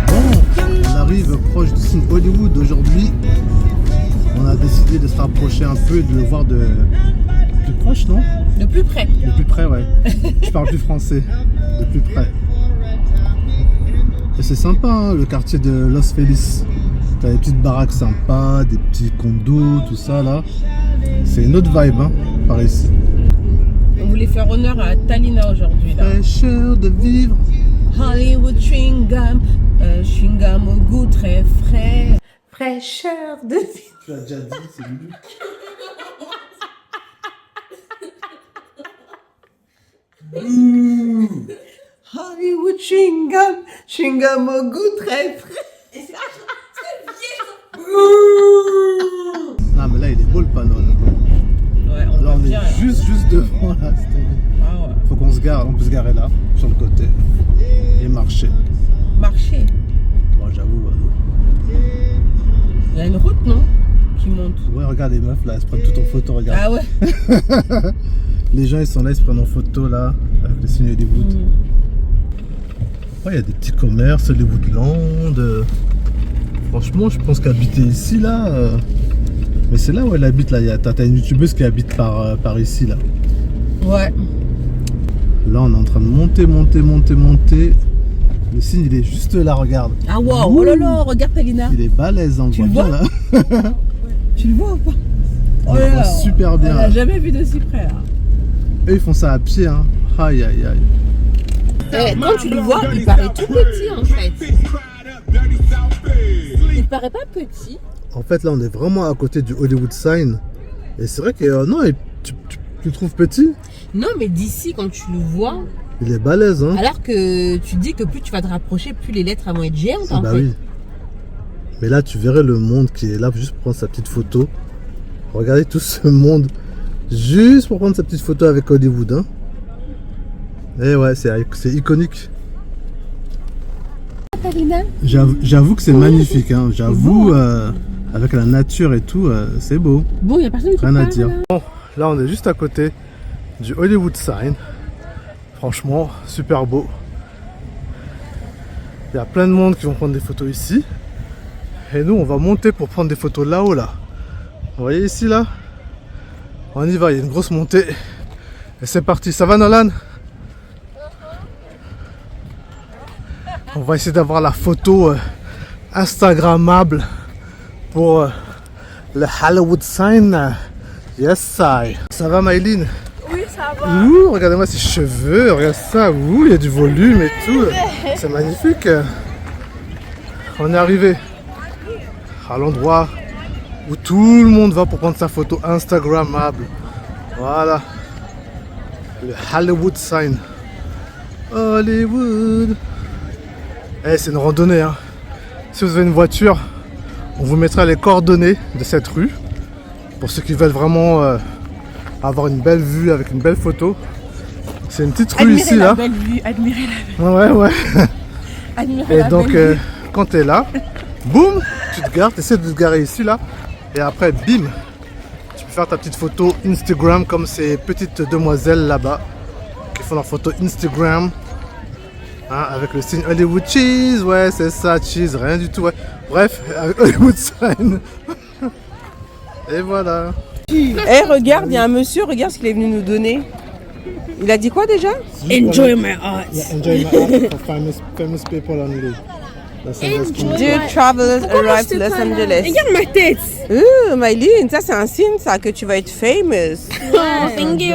[SPEAKER 2] Bon, on arrive proche du signe Hollywood aujourd'hui. On a décidé de se rapprocher un peu et de le voir de plus proche, non?
[SPEAKER 1] De plus près.
[SPEAKER 2] De plus près, ouais. Je parle plus français. De plus près. Et c'est sympa, hein, le quartier de Los Feliz. T'as des petites baraques sympas, des petits condos, tout ça là. C'est une autre vibe, hein, par ici.
[SPEAKER 1] On voulait faire honneur à Talina aujourd'hui. Là.
[SPEAKER 2] Fraîcheur de vivre.
[SPEAKER 1] Hollywood chewing gum au goût très frais. Fraîcheur de vivre.
[SPEAKER 2] Tu l'as déjà dit, c'est Lulu.
[SPEAKER 1] Hollywood chewing gum au goût très frais.
[SPEAKER 2] Non mais là il est beau le panneau là.
[SPEAKER 1] Ouais,
[SPEAKER 2] Là on est
[SPEAKER 1] bien, là.
[SPEAKER 2] juste devant là. c'est tombé.
[SPEAKER 1] Ah ouais.
[SPEAKER 2] Faut qu'on se gare, on peut se garer là, sur le côté. Et marcher.
[SPEAKER 1] Marcher.
[SPEAKER 2] Bon j'avoue.
[SPEAKER 1] Il y a une route, non? Qui monte.
[SPEAKER 2] Ouais regarde les meufs là, elles se prennent tout en photo, regarde.
[SPEAKER 1] Ah ouais.
[SPEAKER 2] Les gens ils sont là, ils se prennent en photo là, avec le signe Hollywood. Ouais, il y a des petits commerces, Hollywoodland. Franchement, je pense qu'habiter ici là. Mais c'est là où elle habite là. T'as une youtubeuse qui habite par ici là.
[SPEAKER 1] Ouais.
[SPEAKER 2] Là, on est en train de monter. Le signe il est juste là, regarde.
[SPEAKER 1] Ah wow, oh là là, regarde Talina.
[SPEAKER 2] Il est balèze, on
[SPEAKER 1] Tu
[SPEAKER 2] voit
[SPEAKER 1] le
[SPEAKER 2] bien
[SPEAKER 1] vois
[SPEAKER 2] là.
[SPEAKER 1] Tu le vois ou pas?
[SPEAKER 2] On le voit super bien.
[SPEAKER 1] On
[SPEAKER 2] là.
[SPEAKER 1] l'a jamais vu de si près là.
[SPEAKER 2] Eux ils font ça à pied, hein. Aïe aïe aïe.
[SPEAKER 1] Quand tu le vois, il paraît tout petit en fait. Il paraît pas petit.
[SPEAKER 2] En fait, là, on est vraiment à côté du Hollywood Sign. Et c'est vrai que non, tu le trouves petit.
[SPEAKER 1] Non, mais d'ici, quand tu le vois,
[SPEAKER 2] Il est balèze, hein.
[SPEAKER 1] alors que tu dis que plus tu vas te rapprocher, plus les lettres vont être géantes en
[SPEAKER 2] Bah
[SPEAKER 1] fait.
[SPEAKER 2] oui. Mais là, tu verrais le monde qui est là juste pour prendre sa petite photo. Regardez tout ce monde. Juste pour prendre sa petite photo avec Hollywood, hein. Et ouais, c'est iconique. J'avoue que c'est magnifique, hein. J'avoue, avec la nature et tout, c'est beau.
[SPEAKER 1] Bon, il n'y a personne qui
[SPEAKER 2] Rien à
[SPEAKER 1] parle,
[SPEAKER 2] dire.
[SPEAKER 1] là.
[SPEAKER 2] Bon, là, on est juste à côté du Hollywood Sign. Franchement, super beau. Il y a plein de monde qui vont prendre des photos ici. Et nous, on va monter pour prendre des photos là-haut, là. Vous voyez ici, là? On y va, il y a une grosse montée. Et c'est parti. Ça va, Nolan? On va essayer d'avoir la photo Instagrammable pour le Hollywood Sign. Yes, I. Ça va, Maïline?
[SPEAKER 3] Oui, ça va.
[SPEAKER 2] Ouh, regardez-moi ces cheveux, regarde ça, ouh, il y a du volume et tout. C'est magnifique. On est arrivé à l'endroit où tout le monde va pour prendre sa photo Instagrammable. Voilà. Le Hollywood Sign. Hollywood. Eh, c'est une randonnée, hein. Si vous avez une voiture, on vous mettra les coordonnées de cette rue. Pour ceux qui veulent vraiment avoir une belle vue avec une belle photo. C'est une petite rue ici, là.
[SPEAKER 1] Belle vue, admirez la
[SPEAKER 2] Ouais, ouais.
[SPEAKER 1] admirez
[SPEAKER 2] Et
[SPEAKER 1] la
[SPEAKER 2] donc,
[SPEAKER 1] belle vue.
[SPEAKER 2] quand t'es là, boum, tu te gares, t'essaies de te garer ici, là. Et après, bim, tu peux faire ta petite photo Instagram comme ces petites demoiselles là-bas qui font leur photo Instagram. Hein, avec le signe Hollywood Cheese, ouais, c'est ça, cheese, rien du tout, ouais. Bref, avec Hollywood Sign. Et voilà.
[SPEAKER 1] Eh, regarde, il y a un monsieur, regarde ce qu'il est venu nous donner. Il a dit quoi déjà?
[SPEAKER 3] Enjoy my art.
[SPEAKER 2] Yeah, enjoy my art for famous people only.
[SPEAKER 1] Dear travelers arrive to Los Angeles.
[SPEAKER 3] Regarde ma tête.
[SPEAKER 1] Maïline, ça c'est un signe ça que tu vas être famous.
[SPEAKER 3] Thank you.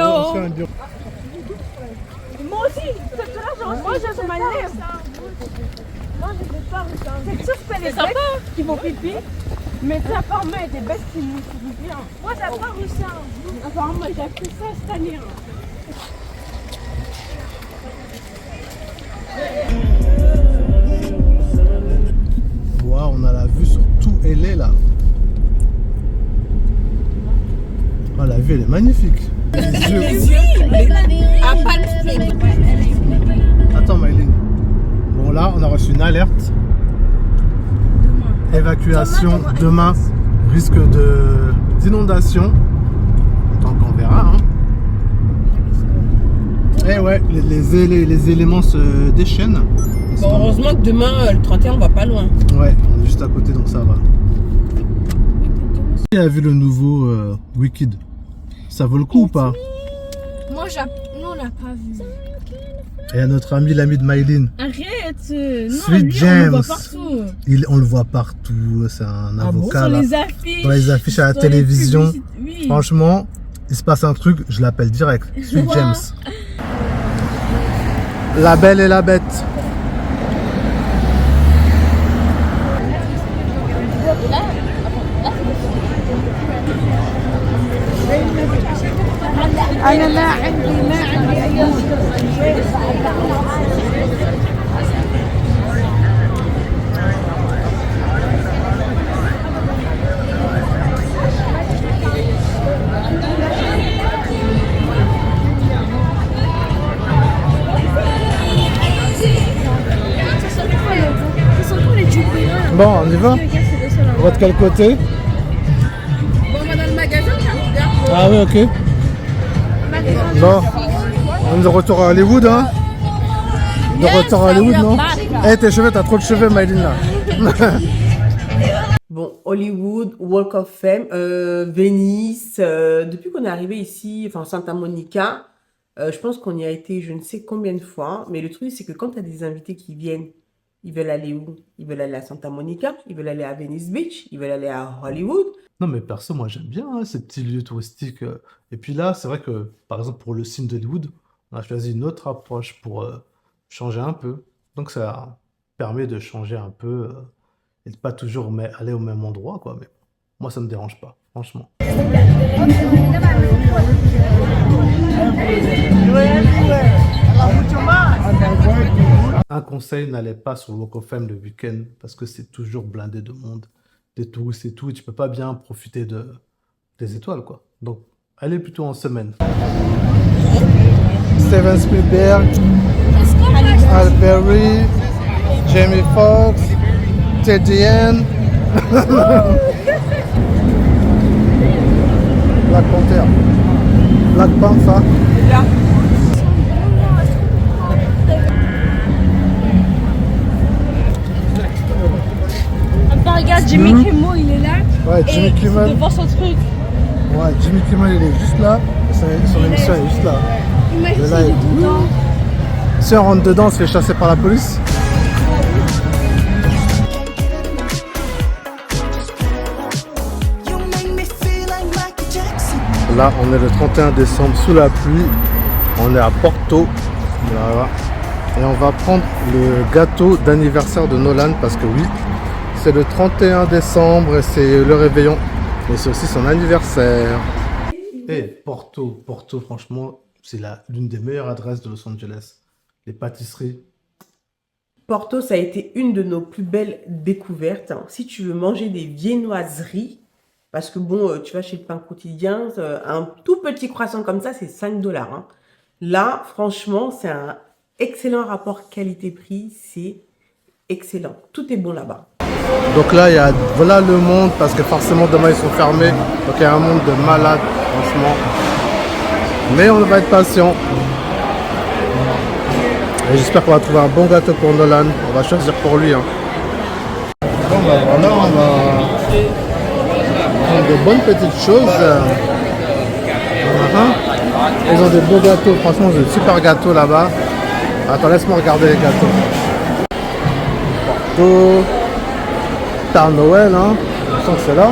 [SPEAKER 8] Moi aussi, moi j'ai sur ma lèvre. Moi je vais pas c'est sûr que c'est les sympa qui vont pipi. Mais ça apparemment il y a des bêtes qui nous font bien. Moi j'ai pas vu ça. Apparemment j'ai appris ça cette année.
[SPEAKER 2] Wow, on a la vue sur tout LA là. vue, elle est magnifique. Les yeux.
[SPEAKER 1] À Palm Springs.
[SPEAKER 2] Attends, Maëline. Bon, là, on a reçu une alerte. Évacuation demain. Risque d'inondation. Donc, on verra. Hein. Et ouais, les éléments se déchaînent.
[SPEAKER 1] Bon, heureusement que demain, le 31, on va pas loin.
[SPEAKER 2] Ouais, on est juste à côté, donc ça va. Qui a vu le nouveau Wicked? Ça vaut le coup ou pas?
[SPEAKER 3] Moi, nous, on n'a pas vu.
[SPEAKER 2] Et à notre ami, l'ami de Maïline.
[SPEAKER 3] Arrête.
[SPEAKER 2] Sweet
[SPEAKER 3] lui,
[SPEAKER 2] James.
[SPEAKER 3] on le voit partout.
[SPEAKER 2] On le voit partout. C'est un avocat.
[SPEAKER 3] Sur
[SPEAKER 2] là.
[SPEAKER 3] les affiches.
[SPEAKER 2] Dans les affiches à la
[SPEAKER 3] sur les
[SPEAKER 2] télévision.
[SPEAKER 3] publicités, oui.
[SPEAKER 2] Franchement, il se passe un truc, je l'appelle direct. Sweet
[SPEAKER 3] vois.
[SPEAKER 2] James. La belle et la bête. Bon, on y va? On va de quel côté?
[SPEAKER 1] Bon, on va dans le magasin, regarde.
[SPEAKER 2] Ah oui, ok. Bon, on est de retour à Hollywood, hein? De retour à Hollywood, non? Eh, tes cheveux, t'as trop de cheveux, Maïline, là.
[SPEAKER 1] Bon, Hollywood, Walk of Fame, Venise. Depuis qu'on est arrivé ici, enfin Santa Monica, je pense qu'on y a été je ne sais combien de fois. Mais le truc, c'est que quand tu as des invités qui viennent, ils veulent aller où? Ils veulent aller à Santa Monica, ils veulent aller à Venice Beach, ils veulent aller à Hollywood.
[SPEAKER 2] Non, mais perso, moi, j'aime bien hein, ces petits lieux touristiques. Et puis là, c'est vrai que, par exemple, pour le signe d'Hollywood, on a choisi une autre approche pour changer un peu. Donc, ça permet de changer un peu et de pas toujours aller au même endroit, quoi. Mais moi, ça me dérange pas, franchement. Un conseil, n'allez pas sur le Walk of Fame le week-end parce que c'est toujours blindé de monde, des touristes et tout, et tu peux pas bien profiter des étoiles, quoi. Donc, allez plutôt en semaine. Steven Spielberg, Halle Berry, Jamie Foxx, Teddy N, Black Panther, Black Panther.
[SPEAKER 3] Regarde, Jimmy Kimmel, il est là.
[SPEAKER 2] Ouais, Jimmy Kimmel.
[SPEAKER 3] Devant son truc.
[SPEAKER 2] Ouais, Jimmy Kimmel, il est juste là. Son émission est juste là.
[SPEAKER 3] Imagine
[SPEAKER 2] Le
[SPEAKER 3] s'il est
[SPEAKER 2] live.
[SPEAKER 3] dedans.
[SPEAKER 2] Si on rentre dedans, on se fait chasser par la police.
[SPEAKER 4] You make me feel like Michael Jackson.
[SPEAKER 2] Là, on est le 31 décembre sous la pluie. On est à Porto. Voilà. Et on va prendre le gâteau d'anniversaire de Nolan parce que oui, c'est le 31 décembre et c'est le réveillon. Mais c'est aussi son anniversaire. Et Porto, franchement, c'est l'une des meilleures adresses de Los Angeles. Les pâtisseries.
[SPEAKER 1] Porto, ça a été une de nos plus belles découvertes. Si tu veux manger des viennoiseries, parce que bon, tu vas chez le pain quotidien, un tout petit croissant comme ça, c'est 5 $. Hein. Là, franchement, c'est un excellent rapport qualité-prix. C'est excellent. Tout est bon là-bas.
[SPEAKER 2] Donc là, voilà le monde parce que forcément demain ils sont fermés. Donc il y a un monde de malades, franchement. Mais on va être patient. Et j'espère qu'on va trouver un bon gâteau pour Nolan. On va choisir pour lui. Hein. Bon, bah voilà, on va prendre de bonnes petites choses. Ils ont des beaux gâteaux, franchement, ils ont de super gâteaux là-bas. Attends, laisse-moi regarder les gâteaux. Porto. Père Noël, hein. Je sens que c'est là.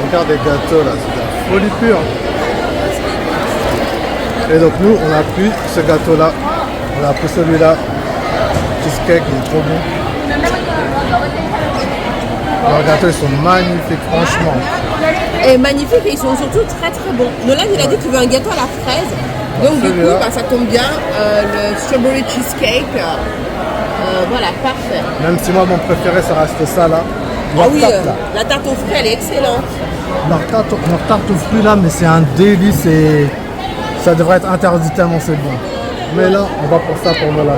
[SPEAKER 2] Regarde les gâteaux là, c'est de la folie pure. Et donc nous, on a pris ce gâteau-là. On a pris celui-là. Cheesecake, il est trop bon. Leurs gâteaux, ils sont magnifiques, franchement.
[SPEAKER 1] Et magnifique, et ils sont surtout très très bons. Nolan, il a dit qu'il veut un gâteau à la fraise. Donc du coup,
[SPEAKER 2] celui-là.
[SPEAKER 1] bah, ça tombe bien, le strawberry cheesecake, voilà, parfait.
[SPEAKER 2] Même si moi, mon préféré, ça reste ça, là.
[SPEAKER 1] Ah
[SPEAKER 2] Leur
[SPEAKER 1] oui,
[SPEAKER 2] tarte, là.
[SPEAKER 1] la tarte aux fruits, elle est excellente.
[SPEAKER 2] Leur tarte aux fruits, là, mais c'est un délice et ça devrait être interdit tellement c'est bon. Mais là, on va pour ça pour Nolan.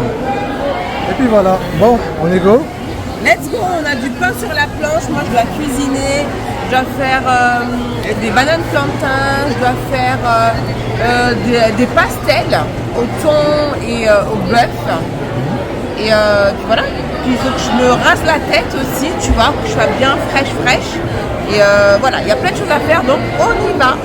[SPEAKER 2] Et puis voilà. Bon, on est go.
[SPEAKER 1] Let's go, on a du pain sur la planche, moi je dois cuisiner, je dois faire des bananes plantains, je dois faire des pastels au thon et au bœuf. Et puis voilà, puis il faut que je me rase la tête aussi, tu vois, pour que je sois bien fraîche. Et voilà, il y a plein de choses à faire, donc on y va.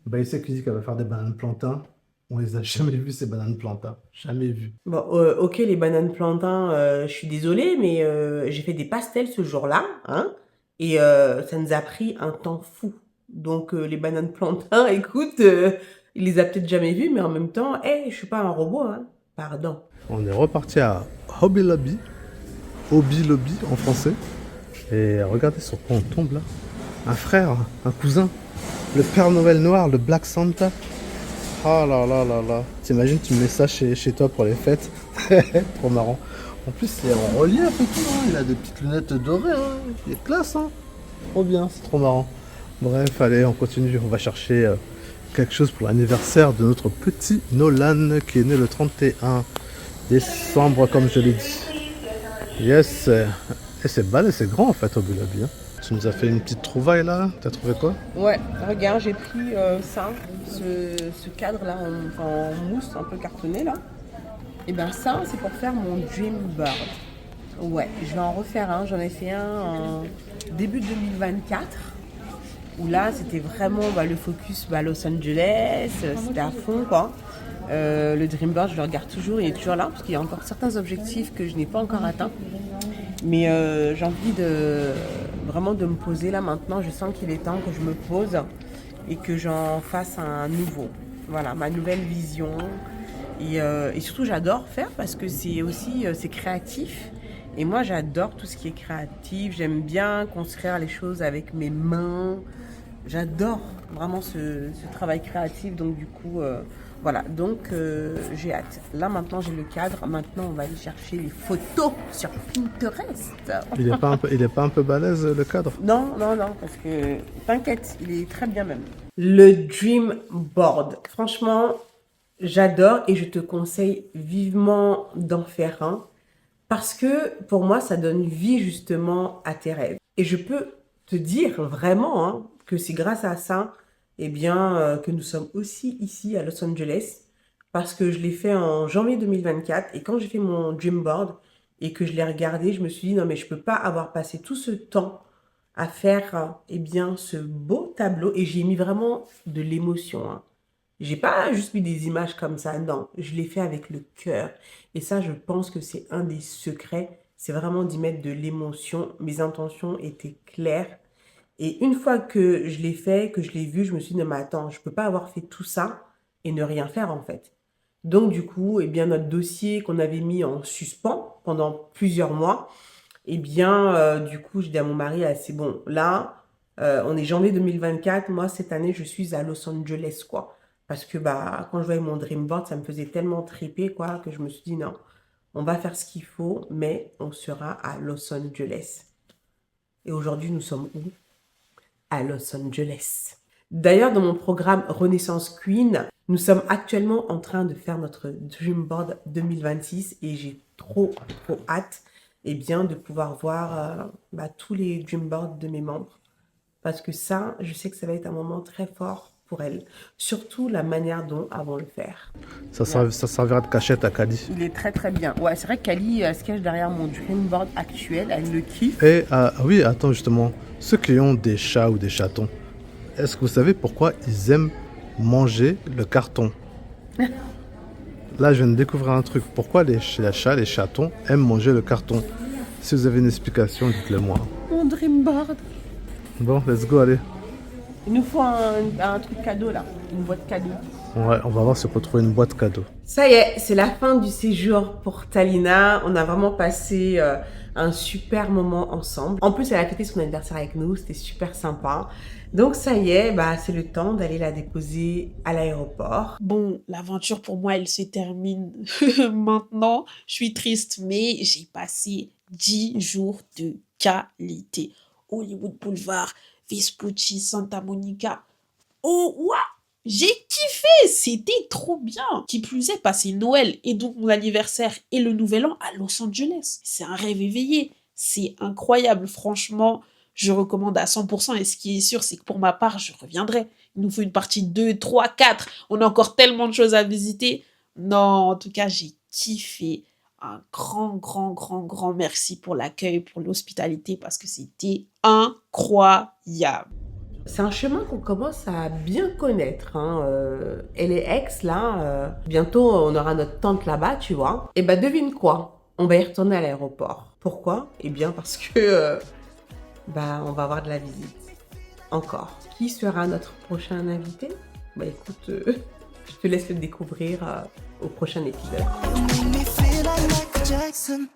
[SPEAKER 2] Bah, il sait qu'il dit qu'elle va faire des bananes plantains. On les a jamais vues, ces bananes plantains. Jamais vues.
[SPEAKER 1] Bon, ok, les bananes plantains, je suis désolée, mais j'ai fait des pastels ce jour-là, hein, et ça nous a pris un temps fou. Donc les bananes plantains, écoute, il les a peut-être jamais vues, mais en même temps, je suis pas un robot, hein, pardon.
[SPEAKER 2] On est reparti à Hobby Lobby. Hobby Lobby en français. Et regardez sur quoi on tombe là. Un frère, un cousin. Le Père Noël noir, le Black Santa. Oh là là là là. T'imagines, tu mets ça chez toi pour les fêtes. Trop marrant. En plus, c'est en relief et tout. Hein. Il a des petites lunettes dorées. Hein. Il est classe. Hein. Trop bien, c'est trop marrant. Bref, allez, on continue. On va chercher quelque chose pour l'anniversaire de notre petit Nolan qui est né le 31 décembre, comme je l'ai dit. Yes. Et c'est balèze, c'est grand en fait, Hobby Lobby. Hein. Tu nous as fait une petite trouvaille là. T'as trouvé quoi?
[SPEAKER 1] Ouais, regarde, j'ai pris ça, ce cadre-là en mousse un peu cartonné là. Et ben ça, c'est pour faire mon dream board. Ouais, je vais en refaire un. J'en ai fait un en début 2024. Où là, c'était vraiment le focus Los Angeles. C'était à fond quoi. Le dream board, je le regarde toujours. Il est toujours là parce qu'il y a encore certains objectifs que je n'ai pas encore atteints. Mais j'ai envie vraiment de me poser là maintenant. Je sens qu'il est temps que je me pose et que j'en fasse un nouveau. Voilà, ma nouvelle vision. Et surtout, j'adore faire parce que c'est aussi c'est créatif. Et moi, j'adore tout ce qui est créatif. J'aime bien construire les choses avec mes mains. J'adore vraiment ce travail créatif. Donc du coup, voilà. Donc j'ai hâte. Là maintenant, j'ai le cadre. Maintenant, on va aller chercher les photos sur Pinterest.
[SPEAKER 2] Il est pas un peu balèze le cadre?
[SPEAKER 1] Non, parce que t'inquiète, il est très bien même. Le Dream Board. Franchement, j'adore et je te conseille vivement d'en faire un parce que pour moi, ça donne vie justement à tes rêves. Et je peux te dire vraiment hein, que c'est grâce à ça que nous sommes aussi ici à Los Angeles parce que je l'ai fait en janvier 2024 et quand j'ai fait mon Dream Board et que je l'ai regardé, je me suis dit non mais je peux pas avoir passé tout ce temps à faire ce beau tableau et j'ai mis vraiment de l'émotion. Hein. J'ai pas juste mis des images comme ça, non, je l'ai fait avec le cœur. Et ça, je pense que c'est un des secrets, c'est vraiment d'y mettre de l'émotion. Mes intentions étaient claires. Et une fois que je l'ai fait, que je l'ai vu, je me suis dit, non mais attends, je peux pas avoir fait tout ça et ne rien faire en fait. Donc du coup, notre dossier qu'on avait mis en suspens pendant plusieurs mois, du coup, je dis à mon mari, ah, c'est bon, là, on est janvier 2024, moi cette année, je suis à Los Angeles, quoi. Parce que quand je voyais mon dream board, ça me faisait tellement triper quoi, que je me suis dit non, on va faire ce qu'il faut, mais on sera à Los Angeles. Et aujourd'hui, nous sommes où? À Los Angeles. D'ailleurs, dans mon programme Renaissance Queen, nous sommes actuellement en train de faire notre Dream Board 2026 et j'ai trop hâte de pouvoir voir tous les Dream Boards de mes membres. Parce que ça, je sais que ça va être un moment très fort pour elle. Surtout la manière dont elles vont le faire.
[SPEAKER 2] Ça servira de cachette à Kali.
[SPEAKER 1] Il est très très bien. Ouais, c'est vrai que Kali se cache derrière mon dream board actuel. Elle le kiffe.
[SPEAKER 2] Et oui, attends justement. Ceux qui ont des chats ou des chatons, est-ce que vous savez pourquoi ils aiment manger le carton? Là, je viens de découvrir un truc. Pourquoi les chats, les chatons aiment manger le carton? Si vous avez une explication, dites-le moi.
[SPEAKER 1] Mon dream board.
[SPEAKER 2] Bon, let's go, allez.
[SPEAKER 1] Il nous faut un truc cadeau là, une boîte cadeau.
[SPEAKER 2] Ouais, on va voir si on peut trouver une boîte cadeau.
[SPEAKER 1] Ça y est, c'est la fin du séjour pour Talina. On a vraiment passé un super moment ensemble. En plus, elle a fêté son anniversaire avec nous, c'était super sympa. Donc ça y est, c'est le temps d'aller la déposer à l'aéroport.
[SPEAKER 5] Bon, l'aventure pour moi, elle se termine maintenant. Je suis triste, mais j'ai passé 10 jours de qualité. Hollywood Boulevard, Vespucci, Santa Monica. Oh, waouh! J'ai kiffé! C'était trop bien! Qui plus est, passer Noël et donc mon anniversaire et le Nouvel An à Los Angeles. C'est un rêve éveillé. C'est incroyable, franchement. Je recommande à 100%, et ce qui est sûr, c'est que pour ma part, je reviendrai. Il nous faut une partie 2, 3, 4. On a encore tellement de choses à visiter. Non, en tout cas, j'ai kiffé. Un grand merci pour l'accueil, pour l'hospitalité, parce que c'était incroyable.
[SPEAKER 1] C'est un chemin qu'on commence à bien connaître. Et les ex, là, bientôt, on aura notre tante là-bas, tu vois. Et devine quoi? On va y retourner à l'aéroport. Pourquoi? Eh bien, parce que... on va avoir de la visite. Encore. Qui sera notre prochain invité? Écoute, je te laisse le découvrir au prochain épisode.
[SPEAKER 4] You make me feel like Michael Jackson.